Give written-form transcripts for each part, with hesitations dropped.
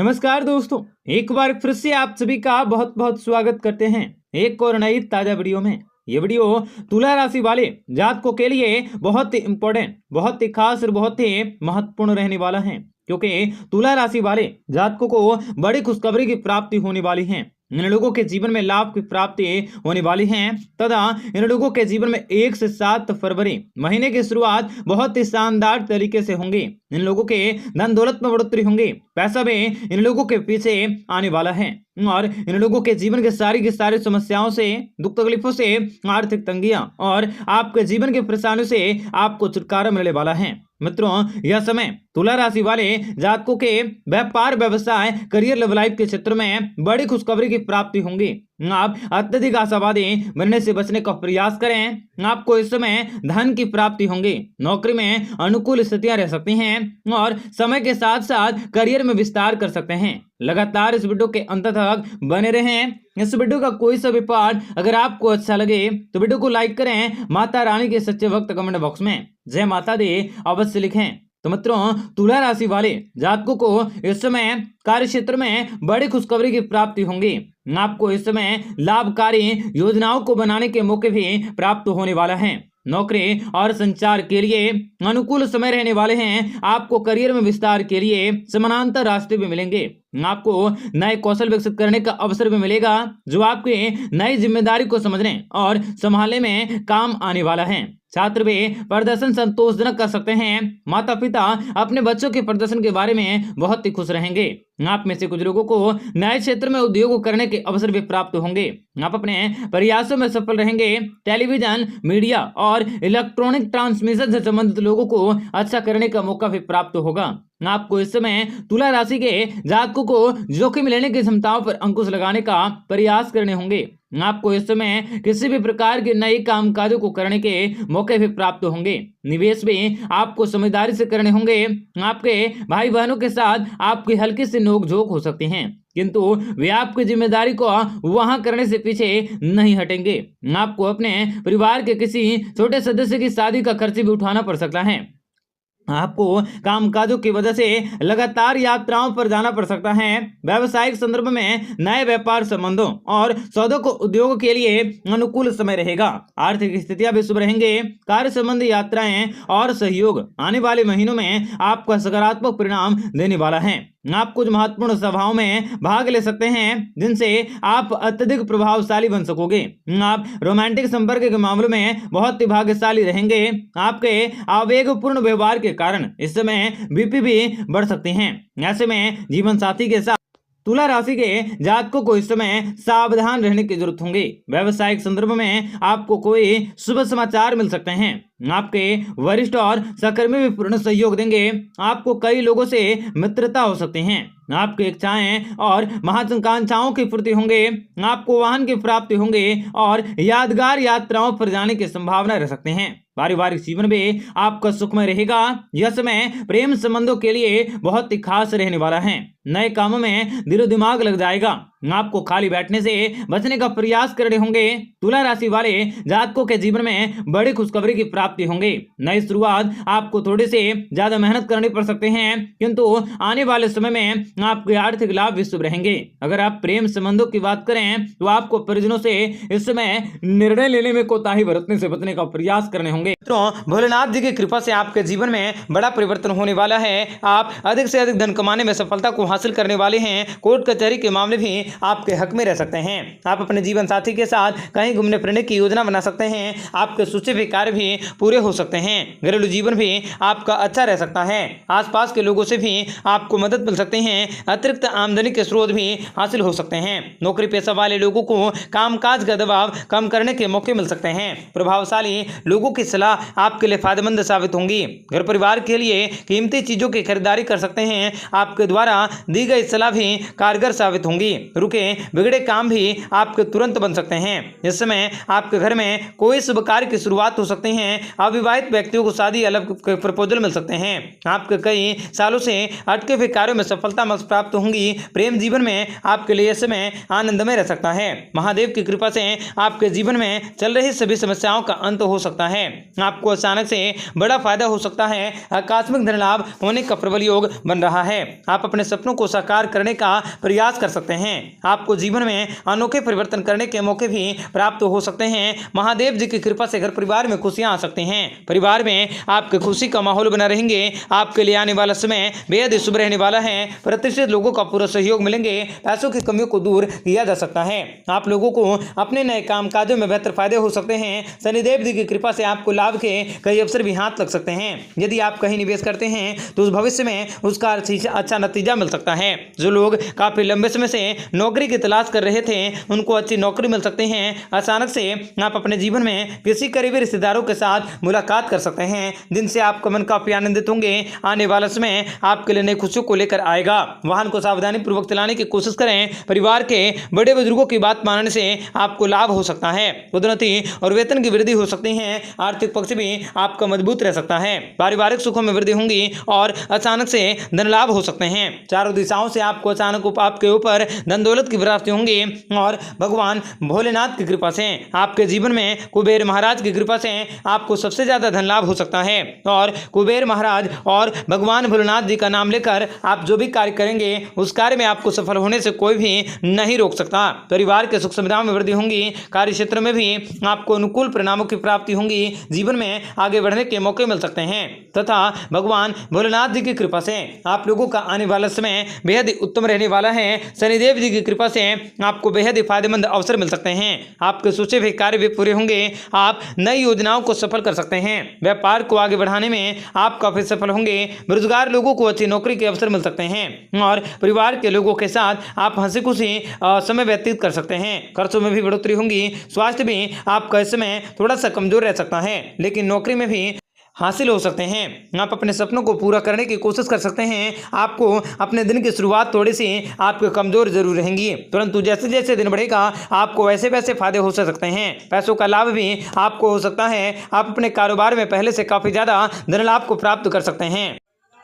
नमस्कार दोस्तों, एक बार फिर से आप सभी का बहुत बहुत स्वागत करते हैं एक और नई ताजा वीडियो में। ये वीडियो तुला राशि वाले जातकों के लिए बहुत ही इम्पोर्टेंट, बहुत ही खास और बहुत ही महत्वपूर्ण रहने वाला है, क्योंकि तुला राशि वाले जातकों को बड़ी खुशखबरी की प्राप्ति होने वाली है। इन लोगों के जीवन में लाभ की प्राप्ति होने वाली है तथा इन लोगों के जीवन में 1 से 7 फरवरी महीने की शुरुआत बहुत ही शानदार तरीके से होंगी। इन लोगों के धन दौलत में बढ़ोतरी होंगी, पैसा भी इन लोगों के पीछे आने वाला है और इन लोगों के जीवन के सारी की सारी समस्याओं से, दुख तकलीफों से, आर्थिक तंगियां और आपके जीवन के परेशानियों से आपको छुटकारा मिलने वाला है। मित्रों, यह समय तुला राशि वाले जातकों के व्यापार, व्यवसाय, करियर, लव लाइफ के क्षेत्र में बड़ी खुशखबरी की प्राप्ति होंगी। आप अत्यधिक आशावादी बनने से बचने का प्रयास करें। आपको इस समय धन की प्राप्ति होंगी, नौकरी में अनुकूल स्थितियां रह सकती हैं और समय के साथ साथ करियर में विस्तार कर सकते हैं। लगातार इस वीडियो के अंत तक बने रहें। इस वीडियो का कोई सा भी पार्ट अगर आपको अच्छा लगे तो वीडियो को लाइक करें। माता रानी के सच्चे भक्त कमेंट बॉक्स में जय माता दी अवश्य लिखें। तो मित्रों, तुला राशि वाले जातकों को इस समय कार्य क्षेत्र में बड़ी खुशखबरी की प्राप्ति होंगी। आपको इस समय लाभकारी योजनाओं को बनाने के मौके भी प्राप्त होने वाला है। नौकरी और संचार के लिए अनुकूल समय रहने वाले हैं। आपको करियर में विस्तार के लिए समानांतर रास्ते भी मिलेंगे। आपको नए कौशल विकसित करने का अवसर भी मिलेगा, जो आपकी नई जिम्मेदारी को समझने और संभालने में काम आने वाला है। छात्र भी प्रदर्शन संतोषजनक कर सकते हैं। माता पिता अपने बच्चों के प्रदर्शन के बारे में बहुत ही खुश रहेंगे। आप में से कुछ लोगों को नए क्षेत्र में उद्योग करने के अवसर भी प्राप्त होंगे। आप अपने प्रयासों में सफल रहेंगे। टेलीविजन, मीडिया और इलेक्ट्रॉनिक ट्रांसमिशन से संबंधित लोगों को अच्छा करने का मौका भी प्राप्त होगा। आपको इस समय तुला राशि के जातकों को जोखिम लेने की क्षमताओं पर अंकुश लगाने का प्रयास करने होंगे। आपको इस समय किसी भी प्रकार के नए कामकाजों को करने के मौके भी प्राप्त होंगे। निवेश भी आपको समझदारी से करने होंगे। आपके भाई बहनों के साथ आपकी हल्की सी नोकझोंक हो सकती हैं, किंतु वे आपकी जिम्मेदारी को वहां करने से पीछे नहीं हटेंगे। आपको अपने परिवार के किसी छोटे सदस्य की शादी का खर्च भी उठाना पड़ सकता है। आपको कामकाजों की वजह से लगातार यात्राओं पर जाना पड़ सकता है। व्यावसायिक संदर्भ में नए व्यापार संबंधों और सौदों को उद्योग के लिए अनुकूल समय रहेगा। आर्थिक स्थितियां भी शुभ रहेंगे। कार्य संबंधी यात्राएं और सहयोग आने वाले महीनों में आपका सकारात्मक परिणाम देने वाला है। आप कुछ महत्वपूर्ण सभाओं में भाग ले सकते हैं, जिनसे आप अत्यधिक प्रभावशाली बन सकोगे। आप रोमांटिक संपर्क के मामलों में बहुत ही भाग्यशाली रहेंगे। आपके आवेगपूर्ण व्यवहार के कारण इस समय बीपी भी बढ़ सकती हैं। ऐसे में जीवन साथी के साथ तुला राशि के जातकों को इस समय सावधान रहने की जरूरत होगी। व्यवसायिक संदर्भ में आपको कोई शुभ समाचार मिल सकते हैं। आपके वरिष्ठ और सहकर्मी भी पूर्ण सहयोग देंगे। आपको कई लोगों से मित्रता हो सकती है। आपकी इच्छाएं और महत्वाकांक्षाओं की पूर्ति होंगे। आपको वाहन की प्राप्ति होंगे और यादगार यात्राओं पर जाने की संभावना रह सकते हैं। पारिवारिक जीवन भी आपका सुखमय रहेगा। यह समय प्रेम संबंधों के लिए बहुत ही खास रहने वाला है। नए कामों में दिलो दिमाग लग जाएगा। आपको खाली बैठने से बचने का प्रयास करने होंगे। तुला राशि वाले जातकों के जीवन में बड़ी खुशखबरी की प्राप्ति होंगी। नई शुरुआत आपको थोड़ी से ज्यादा मेहनत करनी पड़ सकते हैं, किंतु आने वाले समय में आपके आर्थिक लाभ भी शुभ रहेंगे। अगर आप प्रेम संबंधों की बात करें तो आपको परिजनों से इस समय निर्णय लेने में कोताही बरतने से बचने का प्रयास करने होंगे। मित्रों, भोलेनाथ जी की कृपा से आपके जीवन में बड़ा परिवर्तन होने वाला है। आप अधिक से अधिक धन कमाने में सफलता को हासिल करने वाले हैं। कोर्ट कचहरी के मामले भी आपके हक में रह सकते हैं। आप अपने जीवन साथी के साथ कहीं घूमने फिरने की योजना बना सकते हैं। आपके सोचे हुए कार्य भी पूरे हो सकते हैं। घरेलू जीवन भी आपका अच्छा रह सकता है। आसपास के लोगों से भी आपको मदद मिल सकती है। अतिरिक्त आमदनी के स्रोत भी हासिल हो सकते हैं। नौकरी पेशा वाले लोगों को कामकाज का दबाव कम करने के मौके मिल सकते हैं। प्रभावशाली लोगों की सलाह आपके लिए फायदेमंद साबित होंगी। घर परिवार के लिए कीमती चीजों की खरीदारी कर सकते हैं। आपके द्वारा दी गई सलाह भी कारगर साबित होंगी। रुके बिगड़े काम भी आपके तुरंत बन सकते हैं। इस समय आपके घर में कोई शुभ कार्य की शुरुआत हो सकती है। अविवाहित व्यक्तियों को शादी अलग प्रपोजल मिल सकते हैं। आपके कई सालों से अटके हुए कार्यों में सफलता प्राप्त होंगी। प्रेम जीवन में आपके लिए समय आनंदमय रह सकता है। महादेव की कृपा से आपके जीवन में चल रही सभी समस्याओं का अंत हो सकता है। आपको अचानक से बड़ा फायदा हो सकता है। आकस्मिक धन लाभ होने का प्रबल योग बन रहा है। आप अपने सपनों को साकार करने का प्रयास कर सकते हैं। आपको जीवन में अनोखे परिवर्तन करने के मौके भी प्राप्त हो सकते हैं। महादेव जी की कृपा से घर परिवार में खुशियां आ सकती हैं। परिवार में आपके खुशी का माहौल बना रहेंगे। आपके लिए आने वाला समय बेहद शुभ रहने वाला है। प्रतिष्ठित लोगों का पूरा सहयोग मिलेंगे। पैसों की कमियों को दूर किया जा सकता है। आप लोगों को अपने नए काम काजों में बेहतर फायदे हो सकते हैं। शनिदेव जी की कृपा से आपको लाभ के कई अवसर भी हाथ लग सकते हैं। यदि आप कहीं निवेश करते हैं तो उस भविष्य में उसका अच्छा नतीजा मिल सकता है। जो लोग काफी लंबे समय से नौकरी की तलाश कर रहे थे उनको अच्छी नौकरी मिल सकती है। अचानक से आप अपने जीवन में किसी करीबी रिश्तेदारों के साथ मुलाकात कर सकते हैं जिनसे आपका मन काफी आनंदित होंगे। आने वाला समय आपके लिए नई खुशियों को लेकर आएगा। वाहन को सावधानी पूर्वक चलाने की कोशिश करें। परिवार के बड़े बुजुर्गों की बात मानने से आपको लाभ हो सकता है। उन्नति और वेतन की वृद्धि हो सकती है। आर्थिक पक्ष भी आपका मजबूत रह सकता है। पारिवारिक सुखों में वृद्धि होंगी और अचानक से धन लाभ हो सकते हैं। चारों दिशाओं से आपको अचानक आपके ऊपर धन दौलत की प्राप्ति होंगी और भगवान भोलेनाथ की कृपा से आपके जीवन में कुबेर महाराज की कृपा से आपको सबसे ज्यादा धन लाभ हो सकता है। और कुबेर महाराज और भगवान भोलेनाथ जी का नाम लेकर आप जो भी कार्य करेंगे उस कार्य में आपको सफल होने से कोई भी नहीं रोक सकता। परिवार के सुख सुविधाओं में वृद्धि होंगी। कार्य क्षेत्र में भी आपको अनुकूल परिणामों की प्राप्ति होंगी। जीवन में आगे बढ़ने के मौके मिल सकते हैं तथा भगवान भोलेनाथ जी की कृपा से आप लोगों का आने वाला समय बेहद ही उत्तम रहने वाला है। शनिदेव जी की कृपा से आपको बेहद ही फायदेमंद अवसर मिल सकते हैं। आपके सोचे हुए कार्य भी पूरे होंगे। आप नई योजनाओं को सफल कर सकते हैं। व्यापार को आगे बढ़ाने में आप काफी सफल होंगे। बेरोजगार लोगों को अच्छी नौकरी के अवसर मिल सकते हैं और परिवार के लोगों के साथ आप हंसी खुशी समय व्यतीत कर सकते हैं। खर्चों में भी बढ़ोतरी होंगी। स्वास्थ्य भी आपका इस समय थोड़ा सा कमजोर रह सकता है लेकिन नौकरी में भी हासिल हो सकते हैं। आप अपने सपनों को पूरा करने की कोशिश कर सकते हैं। आपको अपने दिन की शुरुआत थोड़ी सी आपके कमजोर जरूर रहेंगी परंतु जैसे जैसे दिन बढ़ेगा आपको वैसे वैसे फायदे हो सकते हैं। पैसों का लाभ भी आपको हो सकता है। आप अपने कारोबार में पहले से काफी ज्यादा धन लाभ को प्राप्त कर सकते हैं।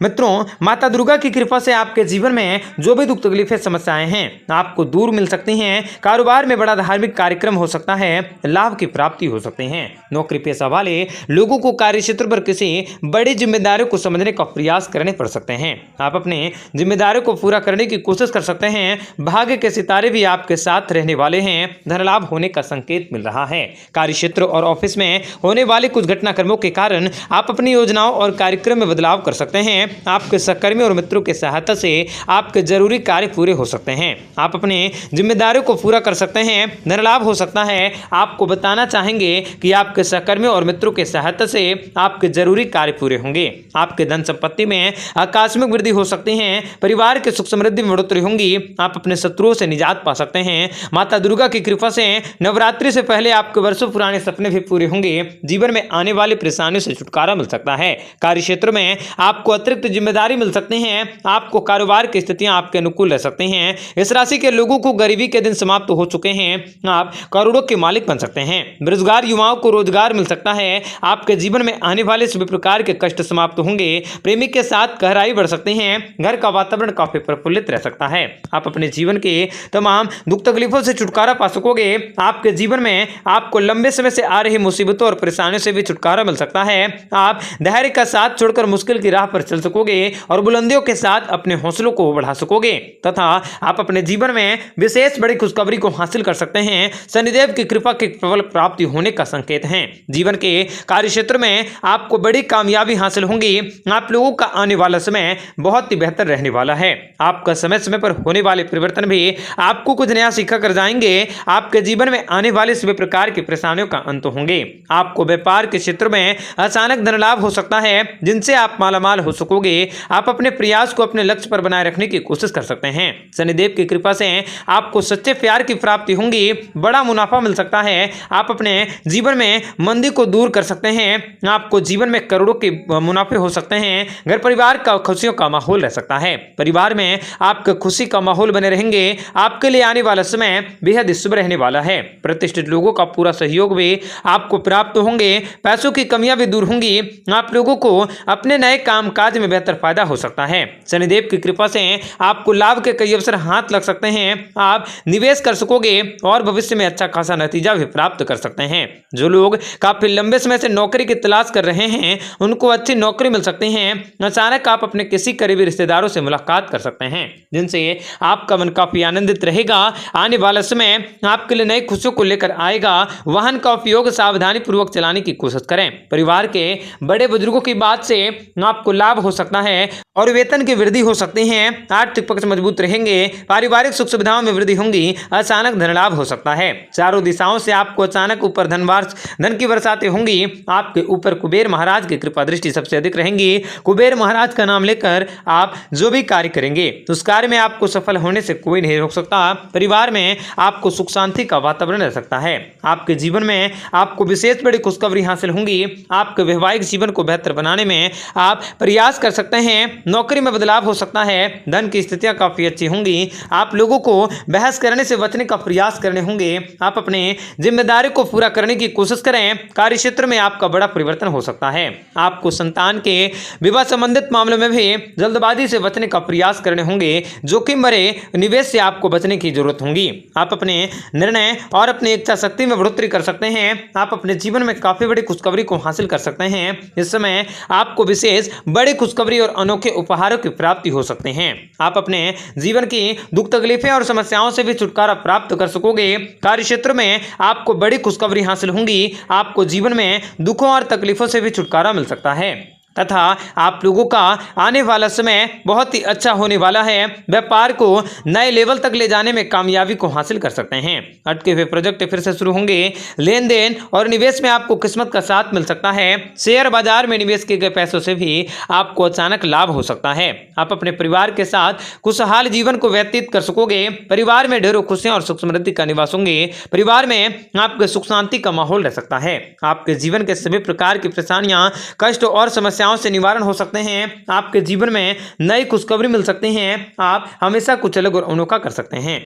मित्रों, माता दुर्गा की कृपा से आपके जीवन में जो भी दुख तकलीफें समस्याएं हैं आपको दूर मिल सकती हैं। कारोबार में बड़ा धार्मिक कार्यक्रम हो सकता है। लाभ की प्राप्ति हो सकती है। नौकरी पेशा वाले लोगों को कार्य क्षेत्र पर किसी बड़ी जिम्मेदारियों को समझने का प्रयास करने पड़ सकते हैं। आप अपने जिम्मेदारियों को पूरा करने की कोशिश कर सकते हैं। भाग्य के सितारे भी आपके साथ रहने वाले हैं। धन लाभ होने का संकेत मिल रहा है। कार्य क्षेत्र और ऑफिस में होने वाले कुछ घटनाक्रमों के कारण आप अपनी योजनाओं और कार्यक्रम में बदलाव कर सकते हैं। आपके सहकर्मी और मित्रों की सहायता से आपके जरूरी कार्य पूरे हो सकते हैं। आप अपनी जिम्मेदारियों को पूरा कर सकते हैं। धन लाभ हो सकता है। आपको बताना चाहेंगे कि आपके सहकर्मियों और मित्रों की सहायता से आपके जरूरी कार्य पूरे होंगे। आपके धन संपत्ति में आकस्मिक वृद्धि हो सकती है। परिवार के सुख समृद्धि में बढ़ोतरी होंगी। आप अपने शत्रुओं से निजात पा सकते हैं। माता दुर्गा की कृपा से नवरात्रि से पहले आपके वर्षों पुराने सपने भी पूरे होंगे। जीवन में आने वाली परेशानियों से छुटकारा मिल सकता है। कार्य क्षेत्र में आपको अतिरिक्त जिम्मेदारी मिल सकती हैं। आपको कारोबार की स्थितियां आपके अनुकूल रह सकती हैं। इस राशि के लोगों को गरीबी के दिन समाप्त हो चुके हैं। आप करोड़ों के मालिक बन सकते हैं। बेरोजगार युवाओं को रोजगार मिल सकता है। आपके जीवन में आने वाले सभी प्रकार के कष्ट समाप्त होंगे। प्रेमी के साथ गहराई बढ़ सकती है। घर का वातावरण काफी प्रफुल्लित रह सकता है। आप अपने जीवन के तमाम दुख तकलीफों से छुटकारा पा सकोगे। आपके जीवन में आपको लंबे समय से आ रही मुसीबतों और परेशानियों से भी छुटकारा मिल सकता है। आप धैर्य का साथ छोड़कर मुश्किल की राह पर चल सकोगे और बुलंदियों के साथ अपने हौसलों को बढ़ा सकोगे तथा आप अपने जीवन में विशेष बड़ी खुशखबरी को हासिल कर सकते हैं। शनिदेव की कृपा की प्रबल प्राप्ति होने का संकेत है। जीवन के कार्य क्षेत्र में आपको बड़ी कामयाबी हासिल होंगी। आप लोगों का आने वाला समय बहुत ही बेहतर रहने वाला है। आपका समय समय पर होने वाले परिवर्तन भी आपको कुछ नया सीखा कर जाएंगे। आपके जीवन में आने वाले सभी प्रकार की परेशानियों का अंत होंगे। आपको व्यापार के क्षेत्र में अचानक धन लाभ हो सकता है जिनसे आप मालामाल हो सकोगे। आप अपने प्रयास को अपने लक्ष्य पर बनाए रखने की कोशिश कर सकते हैं। शनिदेव की कृपा से आपको सच्चे प्यार की प्राप्ति होंगी। बड़ा मुनाफा मिल सकता है। आप अपने जीवन में मंदी को दूर कर सकते हैं। आपको जीवन में करोड़ों के मुनाफे हो सकते हैं। घर परिवार का खुशियों का माहौल रह सकता है। परिवार में आपके खुशी का माहौल बने रहेंगे। आपके लिए आने वाला समय बेहद शुभ रहने वाला है। प्रतिष्ठित लोगों का पूरा सहयोग भी आपको प्राप्त होंगे। पैसों की कमियां भी दूर होंगी। आप लोगों को अपने नए काम काज में बेहतर फायदा हो सकता है। शनिदेव की कृपा से आपको लाभ के कई अवसर हाथ लग सकते हैं। आप निवेश कर सकोगे और भविष्य में अच्छा खासा नतीजा भी प्राप्त कर सकते हैं। जो लोग काफी लंबे समय से नौकरी की तलाश कर रहे हैं उनको अच्छी नौकरी मिल सकती है। अचानक आप अपने किसी करीबी रिश्तेदारों से मुलाकात कर सकते हैं जिनसे आपका मन काफी आनंदित रहेगा। आने वाला समय आपके लिए नई खुशियों को लेकर आएगा। वाहन का उपयोग सावधानी पूर्वक चलाने की कोशिश करें। परिवार के बड़े बुजुर्गों की बात से आपको लाभ हो सकता है और वेतन की वृद्धि हो सकती है। आर्थिक पक्ष मजबूत रहेंगे। पारिवारिक सुख सुविधाओं में वृद्धि होंगी। अचानक धन लाभ हो सकता है। चारों दिशाओं से आपको अचानक ऊपर धन की बरसातें होंगी। आपके ऊपर कुबेर महाराज की कृपा दृष्टि सबसे अधिक रहेंगी। कुबेर महाराज का नाम लेकर आप जो भी कार्य करेंगे तो उस कार्य में आपको सफल होने से कोई नहीं रोक सकता। परिवार में आपको सुख शांति का वातावरण रह सकता है। आपके जीवन में आपको विशेष बड़ी खुशखबरी हासिल होंगी। आपके वैवाहिक जीवन को बेहतर बनाने में आप प्रयास कर सकते हैं। नौकरी में बदलाव हो सकता है। धन की स्थितियां काफी अच्छी होंगी। आप लोगों को बहस करने से बचने का प्रयास करने होंगे। आप अपने जिम्मेदारी को पूरा करने की कोशिश करें। कार्य क्षेत्र में आपका बड़ा परिवर्तन हो सकता है। आपको संतान के विवाह संबंधित मामलों में भी जल्दबाजी से बचने का प्रयास करने होंगे। जोखिम भरे निवेश से आपको बचने की जरूरत होगी। आप अपने निर्णय और अपनी इच्छा शक्ति में बढ़ोतरी कर सकते हैं। आप अपने जीवन में काफी बड़ी खुशखबरी को हासिल कर सकते हैं। इस समय आपको विशेष बड़ी खुशखबरी और अनोखे उपहारों की प्राप्ति हो सकते हैं। आप अपने जीवन की दुख तकलीफें और समस्याओं से भी छुटकारा प्राप्त कर सकोगे। कार्य क्षेत्र में आपको बड़ी खुशखबरी हासिल होंगी। आपको जीवन में दुखों और तकलीफों से भी छुटकारा मिल सकता है तथा आप लोगों का आने वाला समय बहुत ही अच्छा होने वाला है। व्यापार को नए लेवल तक ले जाने में कामयाबी को हासिल कर सकते हैं। अटके हुए प्रोजेक्ट फिर से शुरू होंगे। लेन देन और निवेश में आपको किस्मत का साथ मिल सकता है। शेयर बाजार में निवेश किए गए पैसों से भी आपको अचानक लाभ हो सकता है। आप अपने परिवार के साथ खुशहाल जीवन को व्यतीत कर सकोगे। परिवार में ढेरों खुशियां और सुख समृद्धि का निवास होंगे। परिवार में आपके सुख शांति का माहौल रह सकता है। आपके जीवन के सभी प्रकार की परेशानियां, कष्ट और समस्याओं से निवारण हो सकते हैं। आपके जीवन में नई खुशखबरी मिल सकती हैं। आप हमेशा कुछ अलग और अनोखा कर सकते हैं।